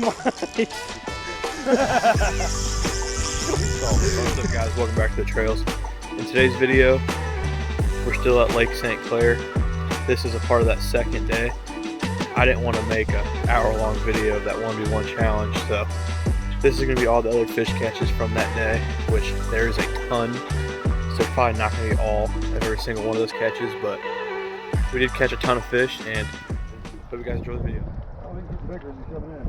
my. What's up guys, welcome back to the trails. In today's video, we're still at Lake St. Clair. This is a part of that second day. I didn't want to make an hour-long video of that 1v1 challenge, so this is going to be all the other fish catches from that day, which there is a ton, so probably not going to be all of every single one of those catches, but we did catch a ton of fish, and hope you guys enjoy the video. I think it's bigger as you're coming in.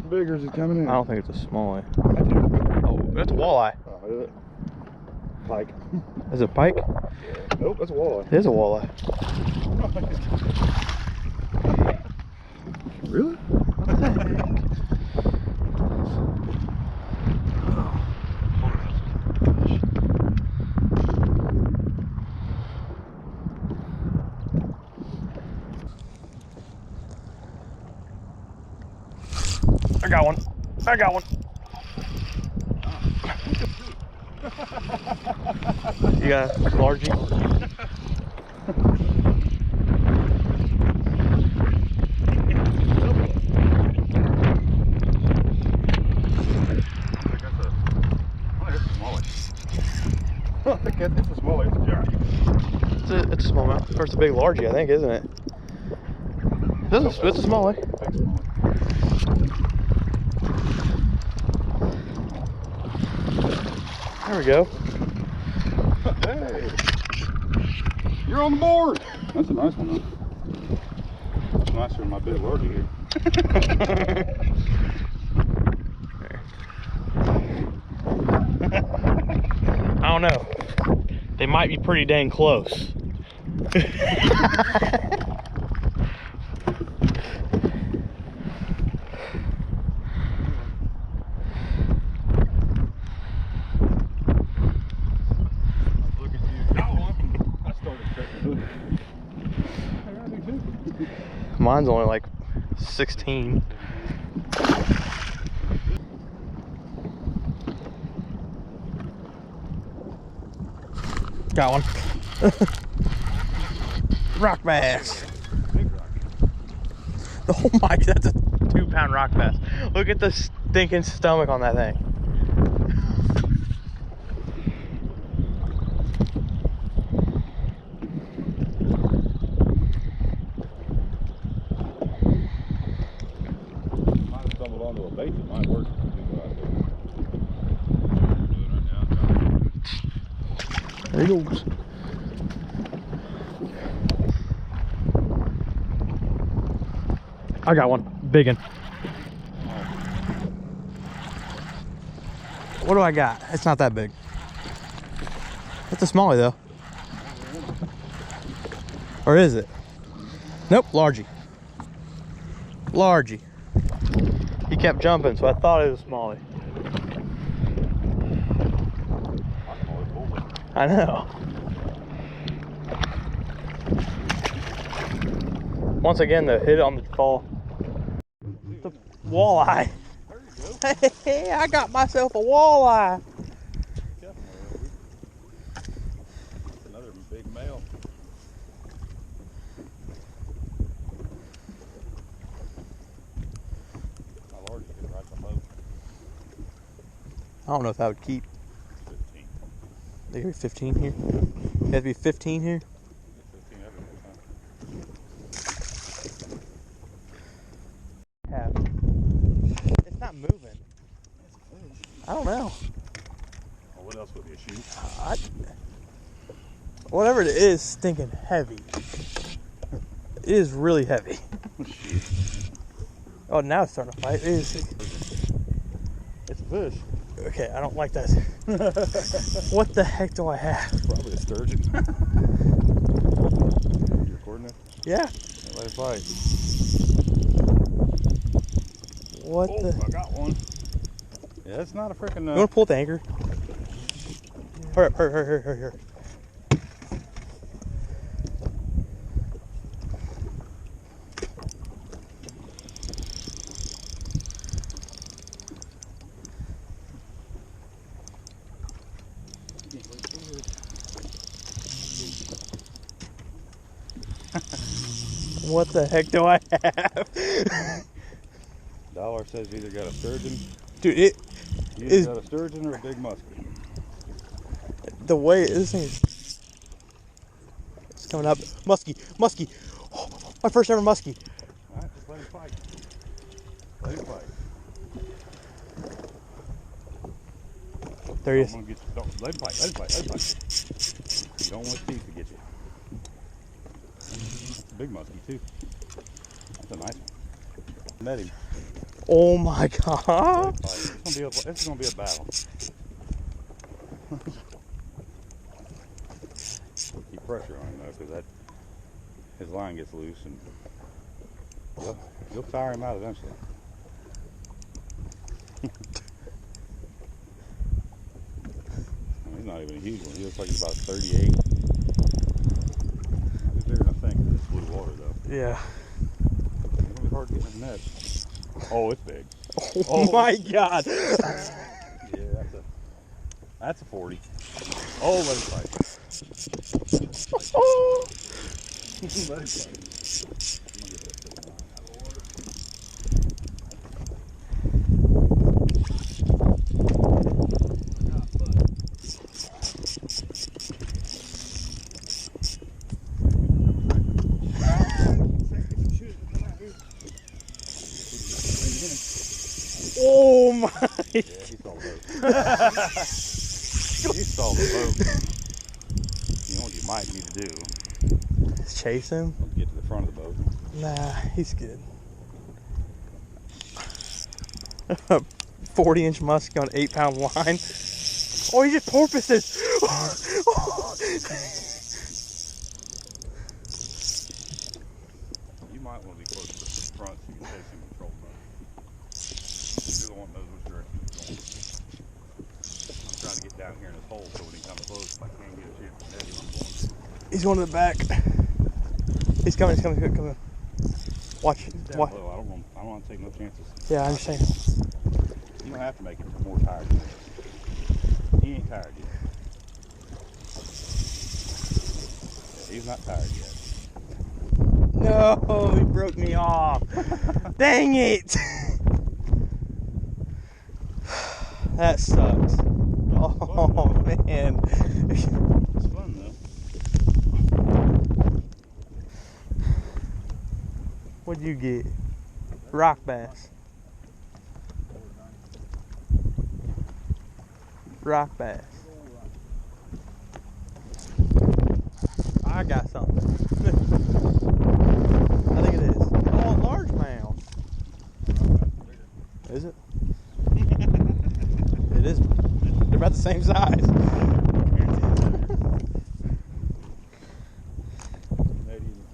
Bigger as it's coming in. I don't think it's a smallie. Oh, That's a walleye. Oh, is it? Pike. Is it a pike? Yeah. Nope, that's a walleye. It is a walleye. Really? What the heck? I got one. I got one. You got a largie? It's a smaller. It's a giant. It's a small mouth. Or it's a big largie, I think, isn't it? It's a small one. There we go. Hey, you're on the board. That's a nice one, though. It's nicer than my big largie here. I don't know. They might be pretty dang close. Mine's only like 16. Got one. Rock bass. Oh my, that's a 2-pound rock bass. Look at the stinking stomach on that thing. Stumbled onto a bait that might work. There he goes. I got one. Big one. What do I got? It's not that big. It's a smallie though. Or is it? Nope, largie. Largie. He kept jumping, so I thought it was smallie. I know. Once again, the hit on the fall. The walleye. There you go. Hey, I got myself a walleye. Another big male. My large is right the most. I don't know if that would keep. 15. They got 15 here. It has to be 15 here. 15 every day, Have. It's not moving. I don't know. Oh, what else would be a shoe? Whatever it is, stinking heavy. It is really heavy. Oh, now it's starting to fight. It's a fish. Okay, I don't like that. What the heck do I have? Probably a sturgeon. You recording it? Yeah. Let it fight. What Oh, the? I got one. Yeah, it's not a freaking. You want to pull the anchor? Hurry up, hurry. What the heck do I have? Dollar says you either got a sturgeon. Dude, it You is either got a sturgeon or a big muskie. the way this thing is. It's coming up. Muskie, muskie. Oh, my first ever muskie. Alright, just let him fight. Let him fight. There he is. Don't let him fight, let him fight, let him fight. You don't want his teeth to get you. That's a big muskie too. That's a nice one. Met him. Oh my god. This is gonna be a battle. Keep pressure on him though, because his line gets loose and you'll tire him out eventually. He's not even a huge one. He looks like he's about 38. Might be bigger than I think in this blue water though. Yeah. It's gonna be hard to get in the net. Oh, it's big. Oh my god. Yeah, that's a 40. Oh, let him fight. Let him fight. Oh my. Yeah, he saw the boat. He saw the boat. You know what you might need to do? Chase him? Get to the front of the boat. Nah, he's good. 40-inch muskie on 8-pound line. Oh, he just porpoises. You might want to be close to the front so you can chase him and control the boat. You're the one that knows which direction he's going. I'm trying to get down here in this hole so when he comes close, if I can't get a chance to net him, I'm going to. He's going to the back. He's coming, he's coming, come on. Watch. Watch. Low. I don't want to take no chances. Yeah, I understand. You don't have to make him more tired than this. He ain't tired yet. Yeah, he's not tired yet. No, he broke me off. Dang it. That sucks. Oh, man. It's fun though. What'd you get? Rock bass. Rock bass. I got something. I think it is. Oh, largemouth. Is it? It is. They're about the same size. Canadian /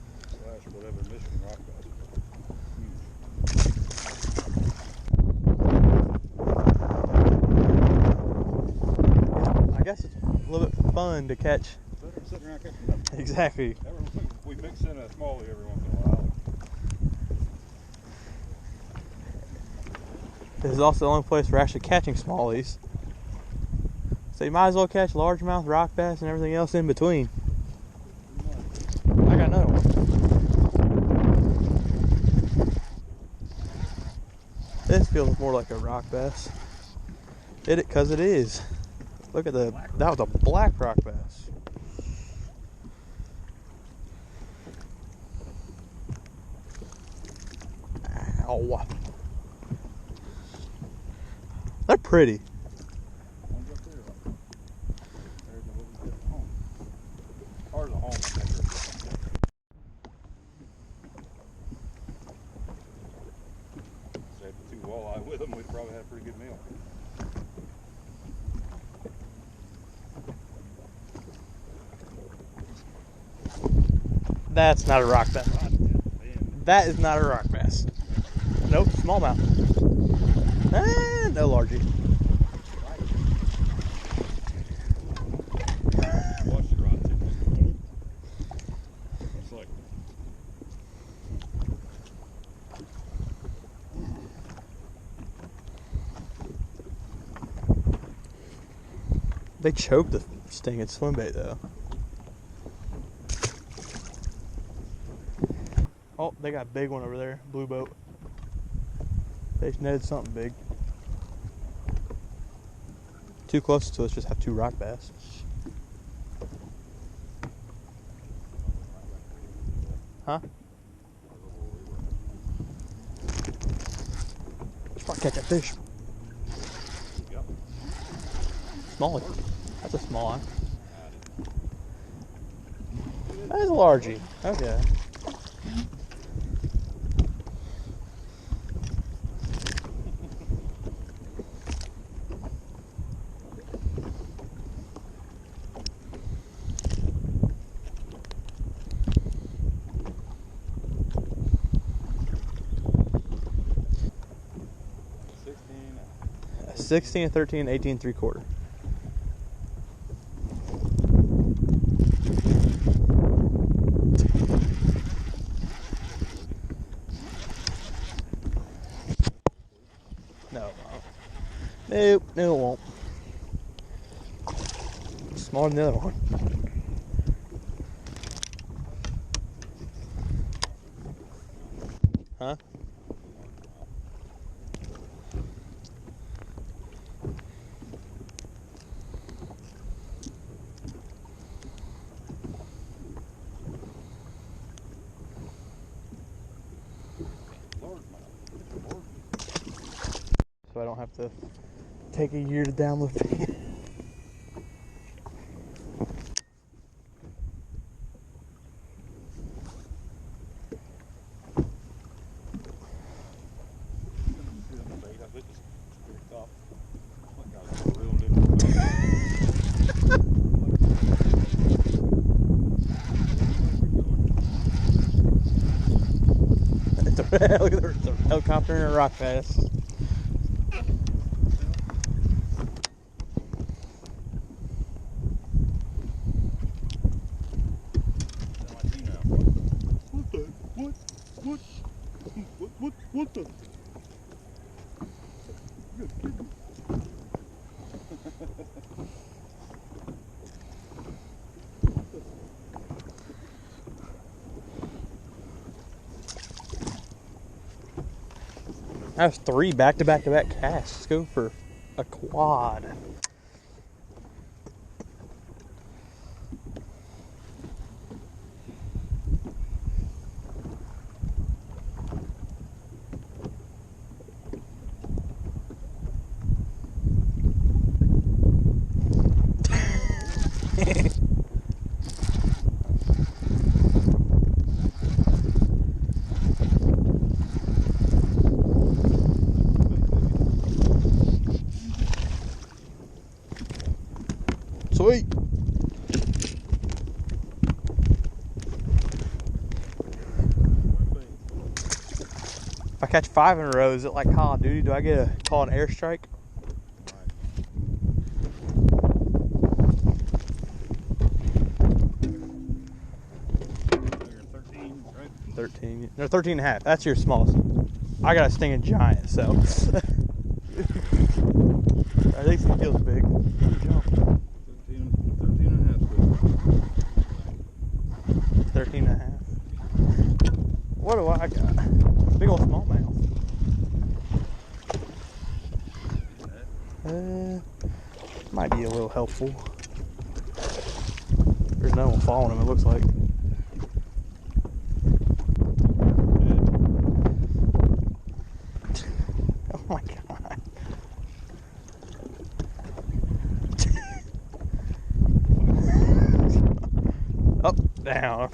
whatever Michigan rock bass. I guess it's a little bit fun to catch. Sitting around catching nothing. Exactly. We mix in a smallie every once in a while. This is also the only place we're actually catching smallies. So you might as well catch largemouth, rock bass, and everything else in between. I got another one. This feels more like a rock bass. Hit it because it is. Look at that was a black rock bass. Ow. They're pretty. One's up there. There's a little bit of home. Ours is a home. Say the 2 walleye with them, we'd probably have a pretty good meal. That's not a rock bass. That is not a rock bass. Nope, smallmouth. No largie. Watch the rod tip. It's like They choke the sting at swim bait though. Oh, they got a big one over there, blue boat. They netted something big. Too close to us, just have 2 rock bass. Huh? Let's not catch a fish. Smallie. That's a small one. That is a largie. Okay. A 16, a 13, 18, 3/4. No, nope, no, it won't. Smaller than the other one. Huh? So I don't have to take a year to download it. Look at the helicopter and a rock bass. What the? That's 3 back-to-back-to-back casts. Let's go for a quad. Sweet. If I catch 5 in a row, is it like Call of Duty? Do I get a call an airstrike? 13. No, 13 and a half. That's your smallest. I got a stinging giant, so. At least he feels big. Good job. 13 and a half. 13 and a half. What do I got? Big old smallmouth. Might be a little helpful. There's no one following him, it looks like. Oh my god. Up, down.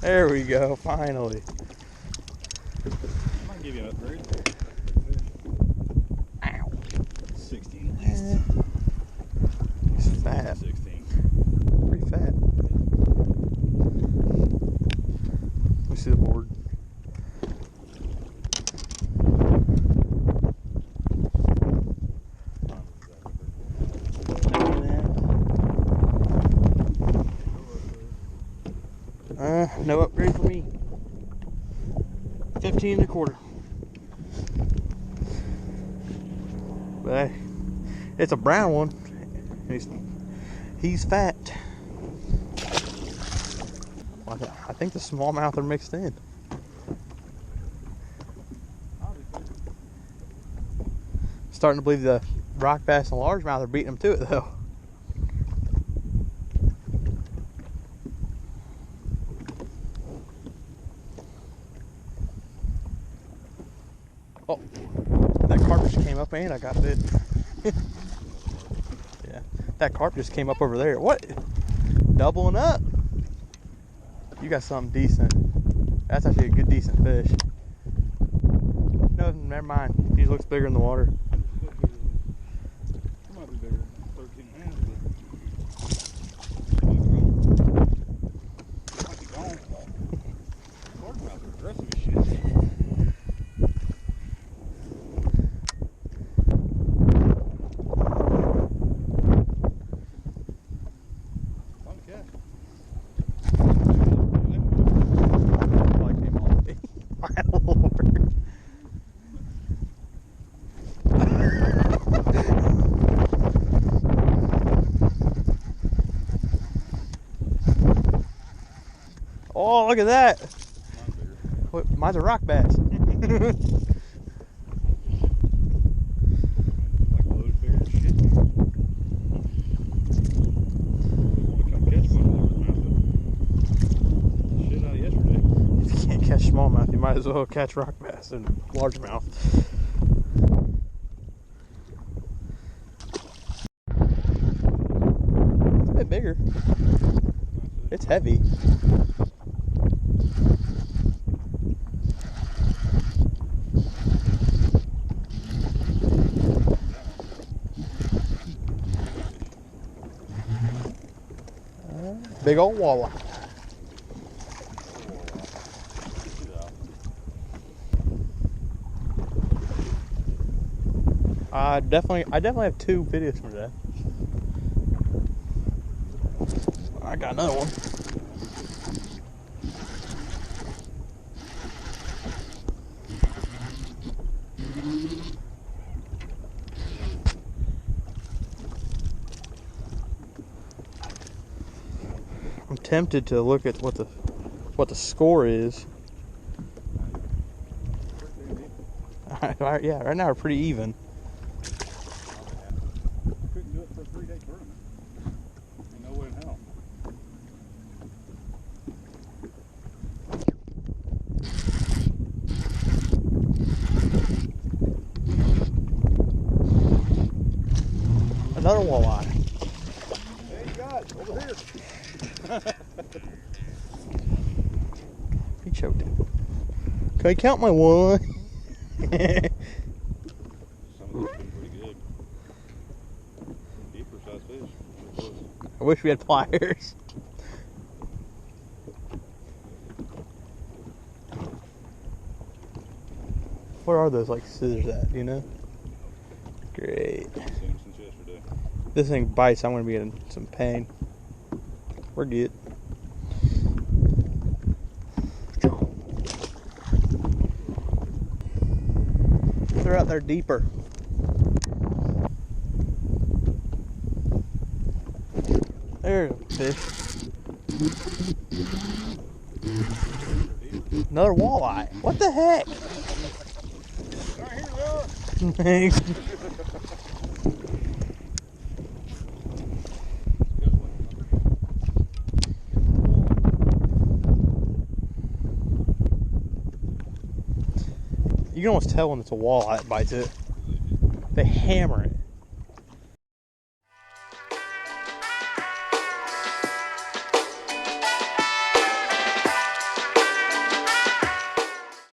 There we go, finally. I might give you an upgrade. Ow. 16. He's fat. 16. Pretty fat. Let me see the board. No upgrade for me. 15 and a quarter. But hey, it's a brown one. He's fat. I think the smallmouth are mixed in. Starting to believe the rock bass and largemouth are beating them to it though. Oh, that carp just came up and I got bit. Yeah, that carp just came up over there. What? Doubling up. You got something decent. That's actually a good, decent fish. No, never mind. He looks bigger in the water. It might be bigger. 13 and a half. Might be gone. Largemouth are aggressive as shit. Oh, look at that. What, mine's a rock bass. Like loaded bigger than shit. Want to come catch one of largemouth. Shit out yesterday. If you can't catch smallmouth, you might as well catch rock bass and largemouth. It's a bit bigger. It's heavy. Big old walleye. I definitely have 2 videos from that. I got another one. I'm tempted to look at what the score is. Yeah, right now we're pretty even. Couldn't do it for a 3-day tournament. Ain't no way in hell. Another walleye. Hey, you got it. Over here. He choked it. Can I count my one? Some of these been pretty good. Deeper size fish. I wish we had pliers. Where are those like scissors at? Do you know? Great. Seen them since yesterday. This thing bites, I'm gonna be in some pain. We're good. They're out there deeper. There's a fish. Another walleye. What the heck? Right here they are. Thanks. You can almost tell when it's a walleye that bites it. They hammer it.